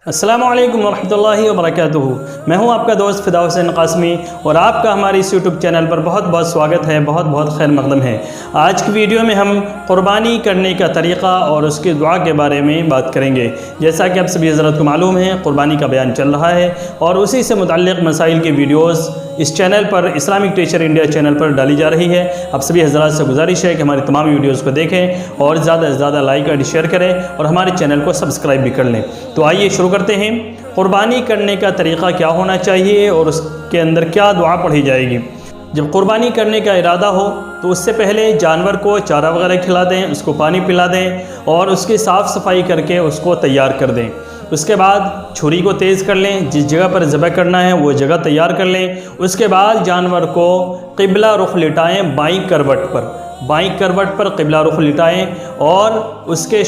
अस्सलामु अलैकुम वरहमतुल्लाहि वबरकातुहू। मैं हूं आपका दोस्त फिदा हुसैन क़ासमी और आपका हमारे इस यूट्यूब चैनल पर बहुत बहुत स्वागत है, बहुत बहुत खैर मक़दम है। आज की वीडियो में हम क़ुरबानी करने का तरीक़ा और उसकी दुआ के बारे में बात करेंगे। जैसा कि आप सभी हज़रात को मालूम है, क़ुरबानी का बयान चल रहा है और उसी से मुतल्लिक़ मसाइल की वीडियोज़ इस चैनल पर इस्लामिक टीचर इंडिया चैनल पर डाली जा रही है। आप सभी हज़रात से गुजारिश है कि हमारी तमाम वीडियोज़ को देखें और ज़्यादा से ज़्यादा लाइक और शेयर करें और हमारे चैनल को सब्सक्राइब भी कर लें। तो आइए शुरू करते हैं। क़ुरबानी करने का तरीक़ा क्या होना चाहिए और उसके अंदर क्या दुआ पढ़ी जाएगी। जब क़ुरबानी करने का इरादा हो तो उससे पहले जानवर को चारा वगैरह खिला दें, उसको पानी पिला दें और उसकी साफ़ सफाई करके उसको तैयार कर दें। उसके बाद छुरी को तेज़ कर लें, जिस जगह पर ज़बह करना है वो जगह तैयार कर लें। उसके बाद जानवर को क़िबला रुख लिटाएँ, बाईं करवट पर क़िबला रुख लिटाएँ और उसके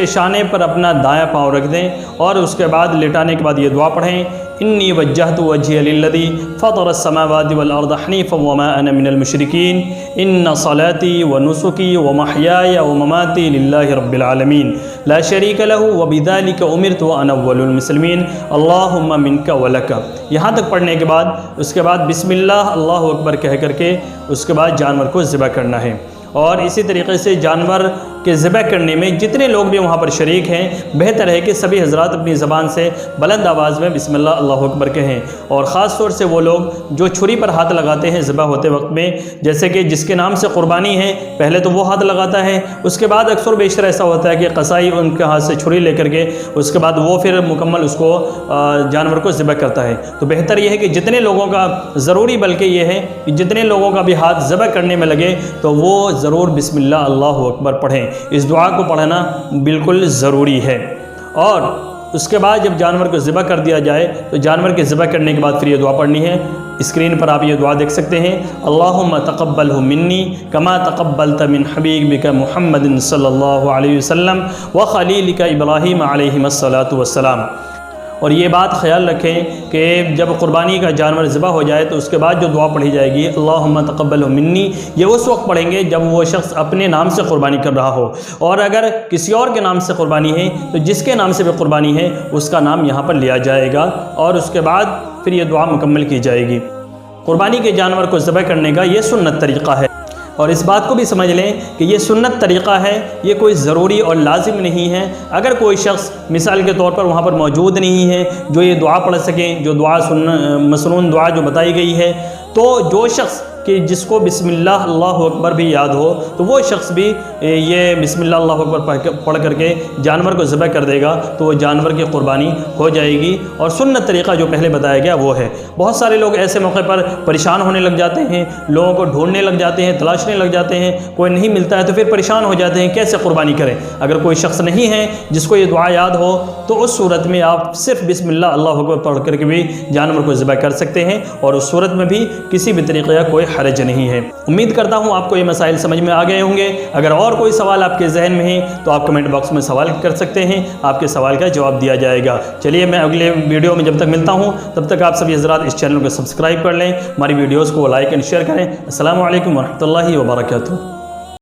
शाने पर अपना दायां पाँव रख दें और उसके बाद लिटाने के बाद ये दुआ पढ़ें, इन्नी वज्जहतु वज्हिया लिल्लज़ी फ़तरस समावाति वल अर्द हनीफ़न वमा अना मिनल मुशरिकीन इन्ना सलाती व नुसुकी व महयाया व ममाती लिल्लाहि रब्बिल आलमीन ला शरीका लहू व बिज़ालिका उमिरतु व अना अव्वलुल मुस्लिमीन अल्लाहुम्मा मिनका व लका। यहाँ तक पढ़ने के बाद उसके बाद बिस्मिल्लाह अल्लाहु अकबर कह करके उसके बाद जानवर को ज़िबह करना है। और इसी तरीके से जानवर के ज़िबह करने में जितने लोग भी वहाँ पर शरीक हैं, बेहतर है कि सभी हज़रात अपनी ज़बान से बुलंद आवाज़ में बिस्मिल्लाह अल्लाहु अकबर कहें। और ख़ास तौर से वो लोग जो छुरी पर हाथ लगाते हैं ज़िबह होते वक्त में, जैसे कि जिसके नाम से क़ुरबानी है पहले तो वो हाथ लगाता है, उसके बाद अक्सर बेशतर ऐसा होता है कि कसाई उनके हाथ से छुरी लेकर के उसके बाद वो फिर मुकम्मल उसको जानवर को ज़िबह करता है। तो बेहतर यह है कि जितने लोगों का ज़रूरी बल्कि ये है कि जितने लोगों का भी हाथ ज़िबह करने में लगे तो वो ज़रूर बिस्मिल्लाह अल्लाहु अकबर पढ़ें। इस दुआ को पढ़ना बिल्कुल ज़रूरी है। और उसके बाद जब जानवर को ज़िबह कर दिया जाए तो जानवर के ज़िबह करने के बाद फिर ये दुआ पढ़नी है। स्क्रीन पर आप ये दुआ देख सकते हैं, अल्लाहुम्मा तक़ब्बलहु मिन्नी कमा तक़ब्बलत मिन हबीबिका मुहम्मदिन सल्लल्लाहु अलैहि वसल्लम व खलीलिका इब्राहीम अलैहिस्सलातु वस्सलाम। और ये बात ख्याल रखें कि जब क़ुरबानी का जानवर ज़िबह हो जाए तो उसके बाद जो दुआ पढ़ी जाएगी अल्लाहुम्मा तक़ब्बलहु मिन्नी, ये उस वक्त पढ़ेंगे जब वो शख्स अपने नाम से क़ुरबानी कर रहा हो। और अगर किसी और के नाम से क़ुरबानी है तो जिसके नाम से भी क़ुरबानी है उसका नाम यहाँ पर लिया जाएगा और उसके बाद फिर ये दुआ मुकम्मल की जाएगी। क़ुरबानी के जानवर को ज़िबह करने का ये सुन्नत तरीक़ा है। और इस बात को भी समझ लें कि ये सुन्नत तरीक़ा है, ये कोई ज़रूरी और लाजिम नहीं है। अगर कोई शख्स मिसाल के तौर पर वहाँ पर मौजूद नहीं है जो ये दुआ पढ़ सकें, जो दुआ मसनून दुआ जो बताई गई है, तो जो शख्स कि जिसको बिस्मिल्लाह अल्लाहु अकबर भी याद हो तो वो शख्स भी ये बिस्मिल्लाह अल्लाहु अकबर पढ़ करके जानवर को ज़िबह कर देगा तो वो जानवर की क़ुरबानी हो जाएगी। और सुन्नत तरीक़ा जो पहले बताया गया वो है। बहुत सारे लोग ऐसे मौके पर परेशान होने लग जाते हैं, लोगों को ढूंढने लग जाते हैं, तलाशने लग जाते हैं, कोई नहीं मिलता है तो फिर परेशान हो जाते हैं कैसे क़ुरबानी करें। अगर कोई शख्स नहीं है जिसको ये दुआ याद हो तो उस सूरत में आप सिर्फ बिस्मिल्लाह अल्लाहु अकबर पढ़ करके भी जानवर को ज़िबह कर सकते हैं और उस सूरत में भी किसी भी तरीक़े का कोई हरज नहीं है। उम्मीद करता हूँ आपको ये मसाइल समझ में आ गए होंगे। अगर और कोई सवाल आपके जहन में है तो आप कमेंट बॉक्स में सवाल कर सकते हैं, आपके सवाल का जवाब दिया जाएगा। चलिए मैं अगले वीडियो में जब तक मिलता हूँ तब तक आप सभी हज़रात इस चैनल को सब्सक्राइब कर लें, हमारी वीडियोज़ को लाइक एंड शेयर करें। अस्सलामु अलैकुम वरहमतुल्लाहि वबरकातुहू।